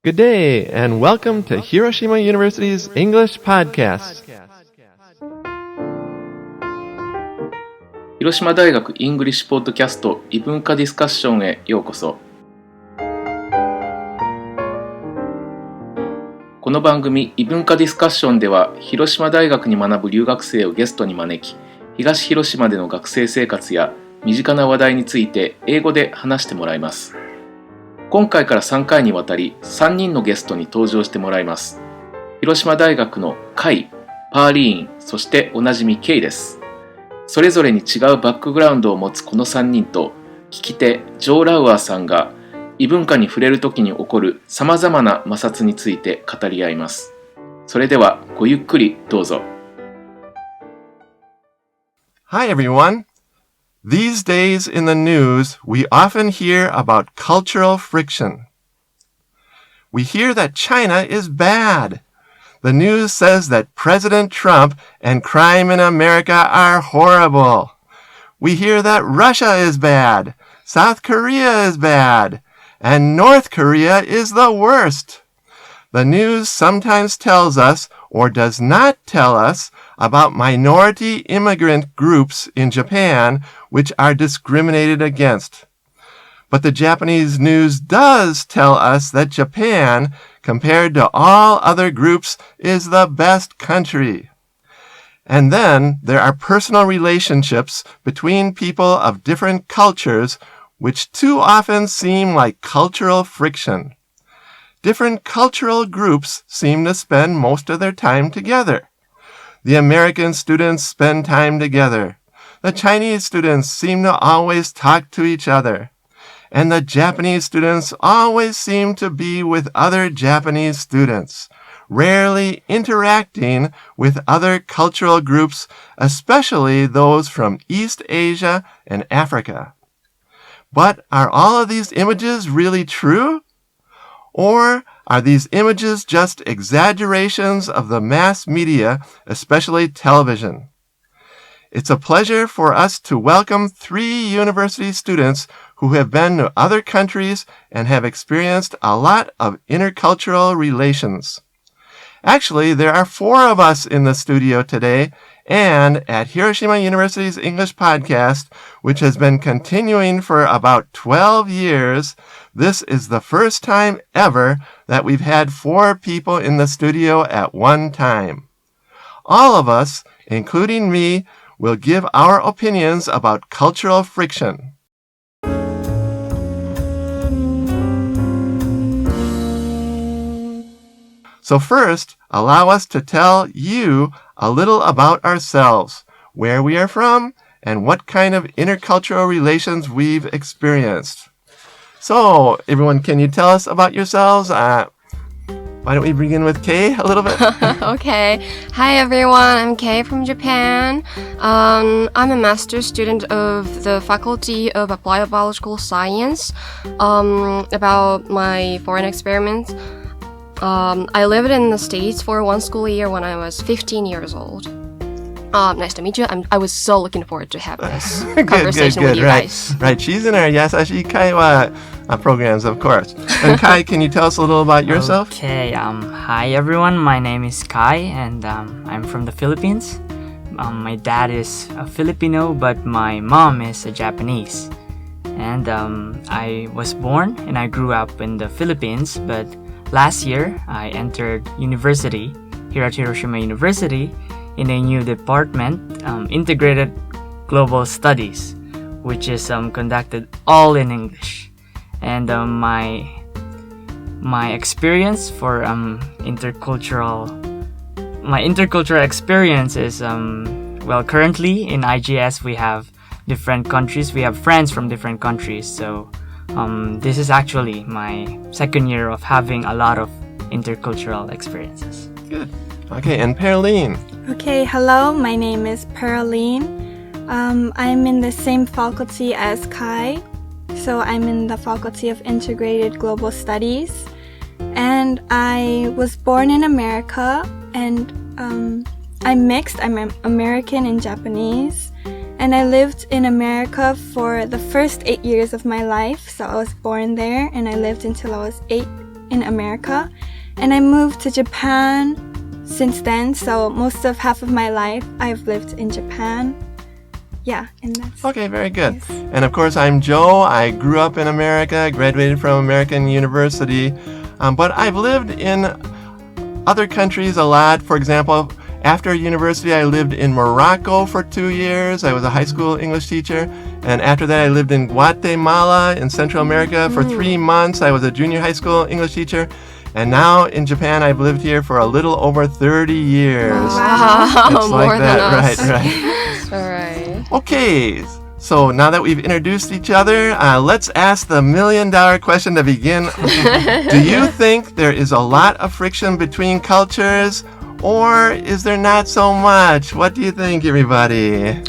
Good day, and welcome to Hiroshima University's English Podcast. 広島大学イングリッシュポッドキャスト異文化ディスカッションへようこそ。この番組異文化ディスカッションでは、広島大学に学ぶ留学生をゲストに招き、東広島での学生生活や身近な話題について英語で話してもらいます。今回から3回にわたり3人のゲストに登場してもらいます。広島大学のKai、パーリーン、そしておなじみKeiです。それぞれに違うバックグラウンドを持つこの3人と、聞き手ジョー・ラウアーさんが異文化に触れるときに起こるさまざまな摩擦について語り合います。それではごゆっくりどうぞ。Hi everyone.These days in the news, we often hear about cultural friction. We hear that China is bad. The news says that President Trump and crime in America are horrible. We hear that Russia is bad, South Korea is bad, and North Korea is the worst. The news sometimes tells us, or does not tell us, about minority immigrant groups in Japan which are discriminated against. But the Japanese news does tell us that Japan, compared to all other groups, is the best country. And then there are personal relationships between people of different cultures which too often seem like cultural friction. Different cultural groups seem to spend most of their time together.The American students spend time together. The Chinese students seem to always talk to each other. And the Japanese students always seem to be with other Japanese students, rarely interacting with other cultural groups, especially those from East Asia and Africa. But are all of these images really true?Or are these images just exaggerations of the mass media, especially television? It's a pleasure for us to welcome 3 university students who have been to other countries and have experienced a lot of intercultural relations. Actually, there are 4 of us in the studio today, and at Hiroshima University's English Podcast, which has been continuing for about 12 years,This is the first time ever that we've had 4 people in the studio at one time. All of us, including me, will give our opinions about cultural friction. So first, allow us to tell you a little about ourselves, where we are from, and what kind of intercultural relations we've experienced.So, everyone, can you tell us about yourselves? Why don't we begin with Kei a little bit? Okay. Hi, everyone. I'm Kei from Japan. I'm a master's student of the Faculty of Applied Biological Science. About my foreign experiments, I lived in the States for 1 school year when I was 15 years old.Nice to meet you. I was so looking forward to have this conversation with you guys. Right. She's in our Yasashi Kaiwa programs, of course. And Kai, can you tell us a little about yourself? Okay. Hi, everyone. My name is Kai, and I'm from the Philippines. My dad is a Filipino, but my mom is a Japanese. And I was born and I grew up in the Philippines, but last year I entered university here at Hiroshima University.In a new department, Integrated Global Studies, which is conducted all in English. And my experience for intercultural experience is currently in IGS we have different countries. We have friends from different countries. So this is actually my second year of having a lot of intercultural experiences. Good. Okay, and Pearline.Okay, hello, my name is Pearline. I'm in the same faculty as Kai, so I'm in the Faculty of Integrated Global Studies. And I was born in America, and I'm mixed. I'm American and Japanese. And I lived in America for the first 8 years of my life. So I was born there, and I lived until I was 8 in America. And I moved to Japan since then, so half of my life I've lived in Japan. Yeah, and that's... Okay, very good. Yes. And of course, I'm Joe. I grew up in America, graduated from American University, but I've lived in other countries a lot. For example, after university, I lived in Morocco for 2 years. I was a high school English teacher. And after that, I lived in Guatemala in Central America for 3 months. I was a junior high school English teacher. And now in Japan, I've lived here for a little over 30 years. Wow, It's more like than that, us. right. All right. Okay, so now that we've introduced each other, let's ask the million-dollar question to begin. Do you think there is a lot of friction between cultures, or is there not so much? What do you think, everybody?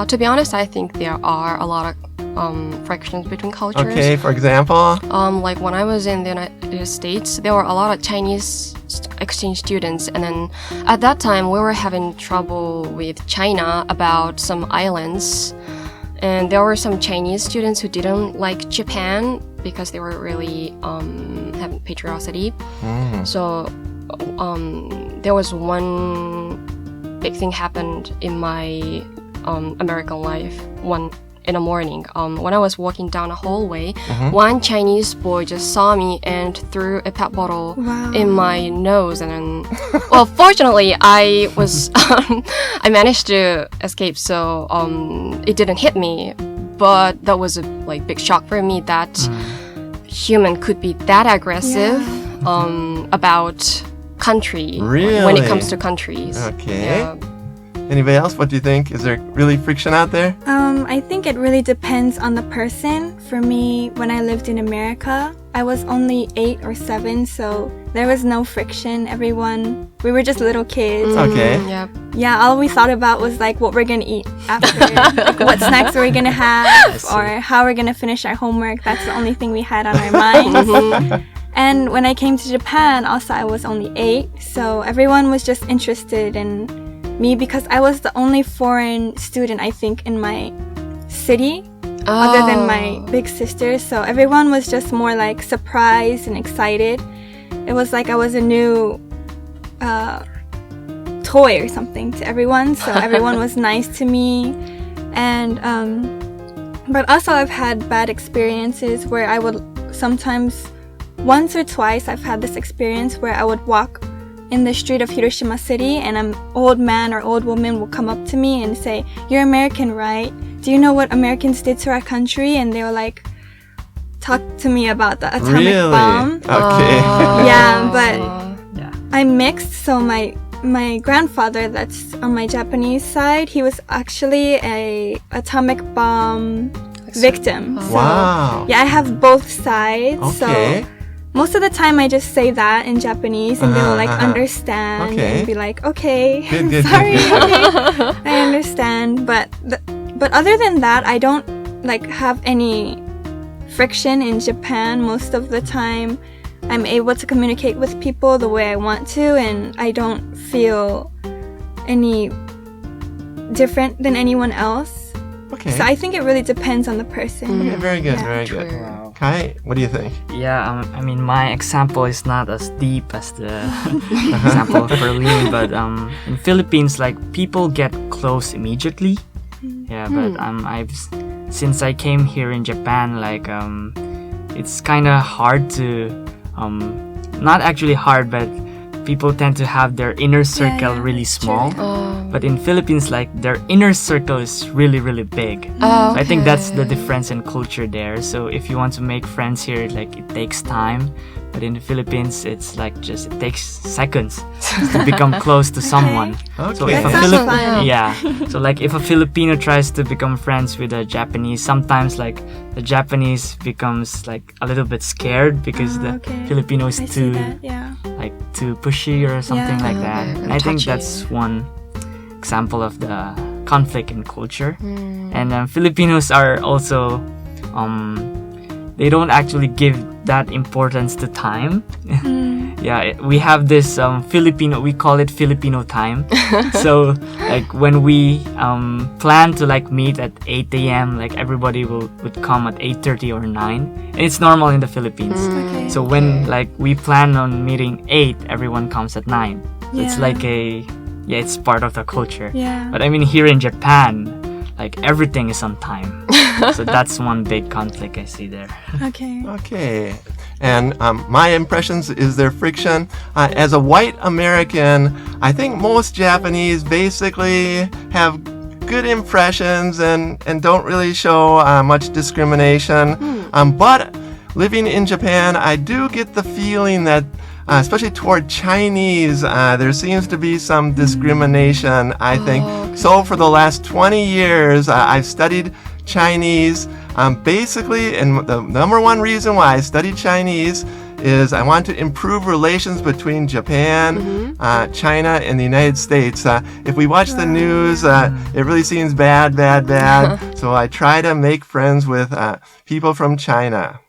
To be honest, I think there are a lot of frictions between cultures. Okay, for example? Like when I was in the United States, there were a lot of Chinese exchange students, and then at that time we were having trouble with China about some islands, and there were some Chinese students who didn't like Japan because they were really having patrioticity. So there was one big thing happened in my American life in the morning. When I was walking down a hallway, one Chinese boy just saw me and threw a pet bottle in my nose, and then, well, fortunately, I was I managed to escape, so it didn't hit me. But that was a big shock for me that human could be that aggressive about country when it comes to countries. Okay. Yeah. Anybody else? What do you think? Is there really friction out there? I think it really depends on the person. For me, when I lived in America, I was only 8 or 7, so there was no friction. We were just little kids. Okay. Yeah. Yeah, all we thought about was what we're gonna eat after, what snacks are we gonna have, or how we're gonna finish our homework. That's the only thing we had on our minds. And when I came to Japan, also I was only 8, so everyone was just interested in me because I was the only foreign student, I think, in my city, other than my big sisters. So everyone was just more surprised and excited. It was like I was a new toy or something to everyone. So everyone was nice to me. And but also I've had bad experiences where I would sometimes, once or twice, I've had this experience where I would walk in the street of Hiroshima City, and an old man or old woman will come up to me and say, "You're American, right? Do you know what Americans did to our country?" And they will talk to me about the atomic bomb. Okay. Yeah, but I'm mixed, so my grandfather, that's on my Japanese side, he was actually a atomic bomb victim. So, wow. Yeah, I have both sides. Okay. So most of the time I just say that in Japanese, and they will understand and be like, okay, good, sorry, okay, I understand. But other than that, I don't have any friction in Japan. Most of the time I'm able to communicate with people the way I want to, and I don't feel any different than anyone else. Okay. So I think it really depends on the person. Okay, very good, Yeah. very good. Wow. Kai, what do you think? Yeah, I mean, my example is not as deep as the example of Pearline, but in Philippines, people get close immediately. Yeah, but since I came here in Japan, it's kind of hard to, not actually hard, but people tend to have their inner circle really small. But in Philippines, their inner circle is really, really big. So I think that's the difference in culture there. So if you want to make friends here, it takes time. But in the Philippines, it's it takes seconds to become close to someone. Okay. So if That a sounds fun. yeah, so if a Filipino tries to become friends with a Japanese, sometimes the Japanese becomes a little bit scared because the Filipino is I see too that, yeah. too pushy or something Yeah. like that. And I think that's one example of the conflict in culture. And Filipinos are also they don't actually give that importance to time. we have this Filipino, we call it Filipino time. So like when we plan to like meet at 8 a.m., like everybody would come at 8:30 or 9, and it's normal in the Philippines. Okay. So when like we plan on meeting 8, everyone comes at 9. So it's like it's part of the culture. Yeah. But I mean here in Japan, like everything is on time. So that's one big conflict I see there. Okay. Okay. And my impressions is there friction. As a white American, I think most Japanese basically have good impressions and don't really show much discrimination. But living in Japan, I do get the feeling that especially toward Chinese, there seems to be some discrimination, I think. Okay. So for the last 20 years, I've studied Chinese. Basically, and the number one reason why I studied Chinese is I want to improve relations between Japan, China, and the United States. If we watch the news, it really seems bad. So I try to make friends with people from China.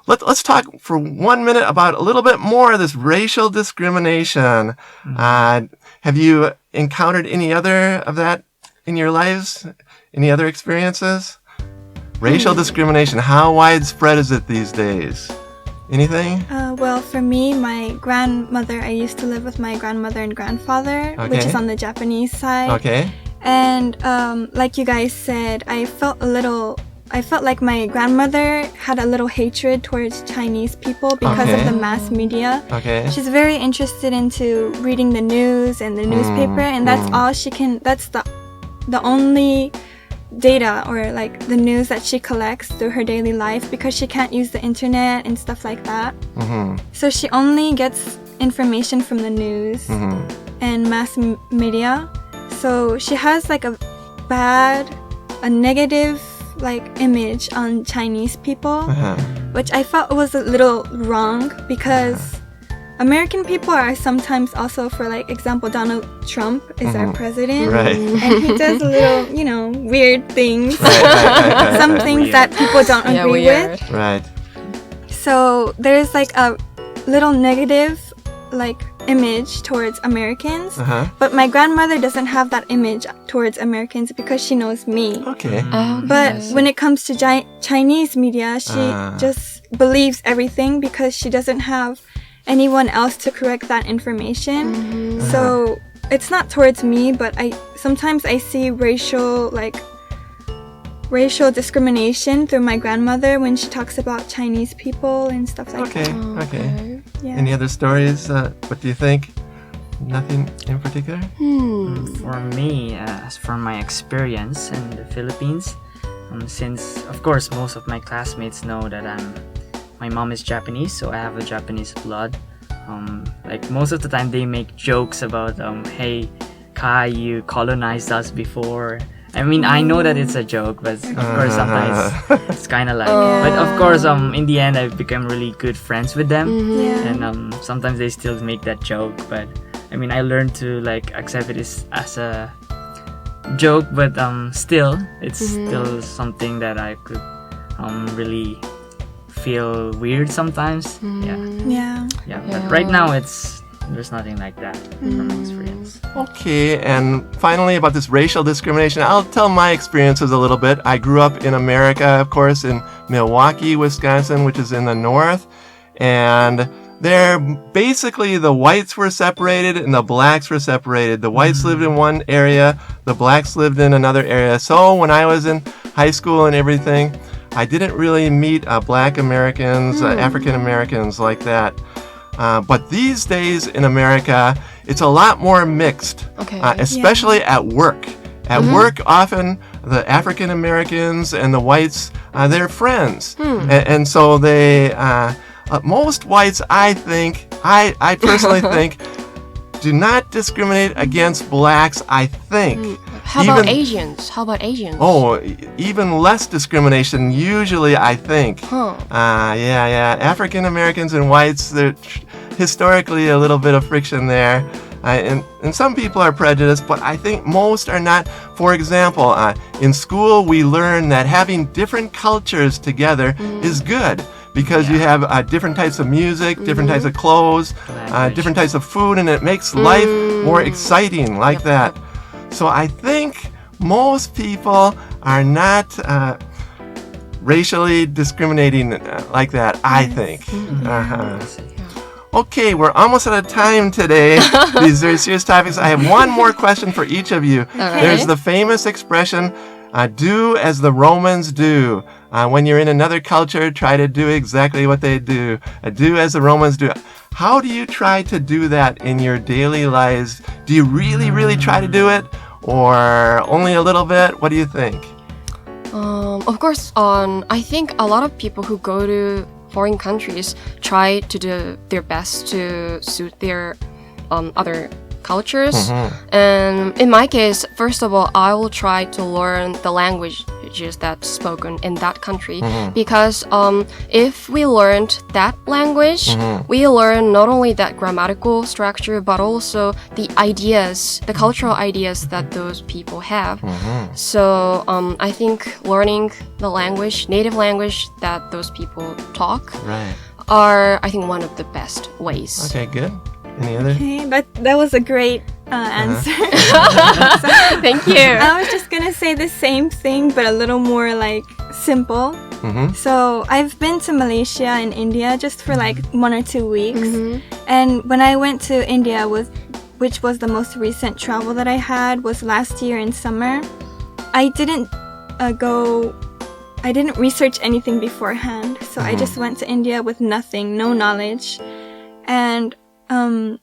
Let's talk for 1 minute about a little bit more of this racial discrimination. Have you encountered any other of that in your lives? Any other experiences? Racial discrimination, how widespread is it these days? Anything? Well, for me, my grandmother, I used to live with my grandmother and grandfather, which is on the Japanese side. Okay. And like you guys said, I felt like my grandmother had a little hatred towards Chinese people because of the mass media. Okay. She's very interested into reading the news and the newspaper, and that's all she can. That's the only data or like the news that she collects through her daily life because she can't use the internet and stuff like that. So she only gets information from the news and mass media. So she has like a negative like image on Chinese people, which I felt was a little wrong because American people are sometimes also, for like example, Donald Trump is our president, Right. and he does a little, weird things, Right. some things that people don't agree with. Right. So there's like a little negative like image towards Americans, but my grandmother doesn't have that image towards Americans because she knows me. Okay. But when it comes to Chinese media, she just believes everything because she doesn't have anyone else to correct that information. So it's not towards me, but sometimes I see racial discrimination through my grandmother when she talks about Chinese people and stuff like that. Okay. Yeah. Any other stories? What do you think? Nothing in particular? For me, as from my experience in the Philippines, since of course most of my classmates know that my mom is Japanese, so I have a Japanese blood. Like most of the time they make jokes about, hey, Kai, you colonized us before. I mean, I know that it's a joke, but of course sometimes it's kind of like. But of course, in the end, I've become really good friends with them, and sometimes they still make that joke. But I mean, I learned to like accept it as a joke, but still, it's still something that I could really feel weird sometimes. Yeah. But right now, there's nothing like that from my experience. Okay, and finally about this racial discrimination, I'll tell my experiences a little bit. I grew up in America, of course, in Milwaukee, Wisconsin, which is in the north, and there basically the whites were separated and the blacks were separated. The whites lived in one area, the blacks lived in another area. So when I was in high school and everything, I didn't really meet black Americans, African Americans like that. But these days in America, it's a lot more mixed, especially at work. At work, often the African Americans and the whites, they're friends. And so they, most whites, I personally think, do not discriminate against blacks, I think. How about Asians? Oh, even less discrimination, usually, I think. African Americans and whites, there's historically a little bit of friction there. And some people are prejudiced, but I think most are not. For example, in school we learn that having different cultures together is good. Because you have different types of music, different types of clothes, different types of food, and it makes life more exciting like that. So I think most people are not racially discriminating like that, I think. Okay, we're almost out of time today. These very serious topics. I have one more question for each of you. There's the famous expression, do as the Romans do. When you're in another culture, try to do exactly what they do. Do as the Romans do. How do you try to do that in your daily lives? Do you really, really try to do it? Or only a little bit? What do you think? Of course, I think a lot of people who go to foreign countries try to do their best to suit their other cultures. And in my case, first of all, I will try to learn the languages that's spoken in that country, because if we learned that language, we learn not only that grammatical structure, but also the ideas, the cultural ideas that those people have. So I think learning the language, native language that those people talk, are, I think, one of the best ways. Okay, good. Any other? Okay, that was a great answer. Thank you. I was just gonna say the same thing, but a little more like simple. So I've been to Malaysia and India just for like 1 or 2 weeks. And when I went to India, which was the most recent travel that I had, was last year in summer, I didn't research anything beforehand. So I just went to India with nothing, no knowledge. And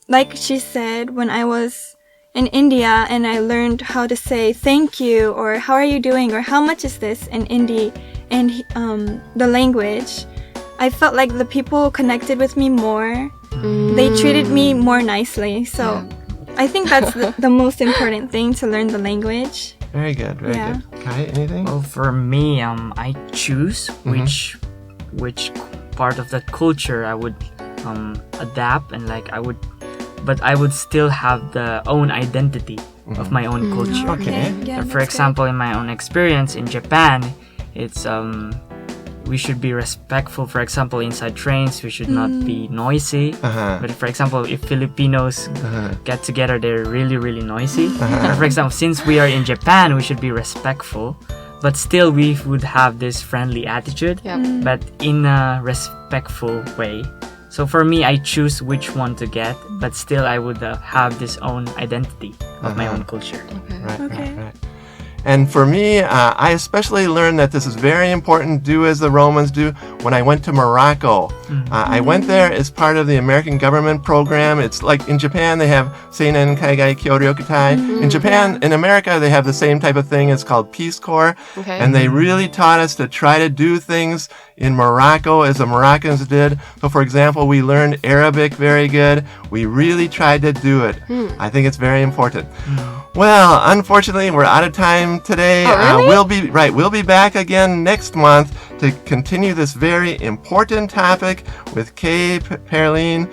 like she said, when I was in India and I learned how to say thank you, or how are you doing, or how much is this in Hindi, and the language, I felt like the people connected with me more. They treated me more nicely. So I think that's the most important thing, to learn the language. Very good, very good. Kai, anything? Well, for me, I choose which part of that culture I would adapt, and like I would still have the own identity of my own culture. Okay. Yeah, For example, in my own experience in Japan, it's we should be respectful. For example, inside trains, we should not be noisy. But for example, if Filipinos get together, they're really, really noisy. But for example, since we are in Japan, we should be respectful, but still we would have this friendly attitude, but in a respectful way. So for me, I choose which one to get, but still I would have this own identity of my own culture. Right. And for me, I especially learned that this is very important, do as the Romans do, when I went to Morocco. I went there as part of the American government program. It's like in Japan, they have Seinen Kaigai Kyoryokutai. In Japan, in America, they have the same type of thing. It's called Peace Corps. And they really taught us to try to do things in Morocco as the Moroccans did. So for example, we learned Arabic very good. We really tried to do it. I think it's very important. Well, unfortunately, we're out of time today. Oh, really? We'll be back again next month to continue this very important topic with Kei, Pearline,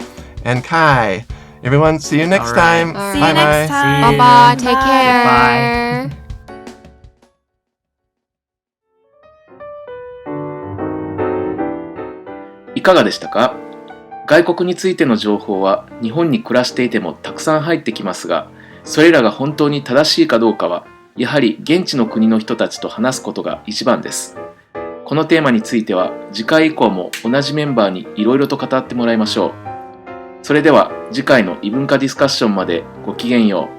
and Kai. Everyone, see you next time. See you next time. Bye-bye. Take care. Bye.いかがでしたか？外国についての情報は日本に暮らしていてもたくさん入ってきますが、それらが本当に正しいかどうかは、やはり現地の国の人たちと話すことが一番です。このテーマについては次回以降も同じメンバーにいろいろと語ってもらいましょう。それでは次回の異文化ディスカッションまでごきげんよう。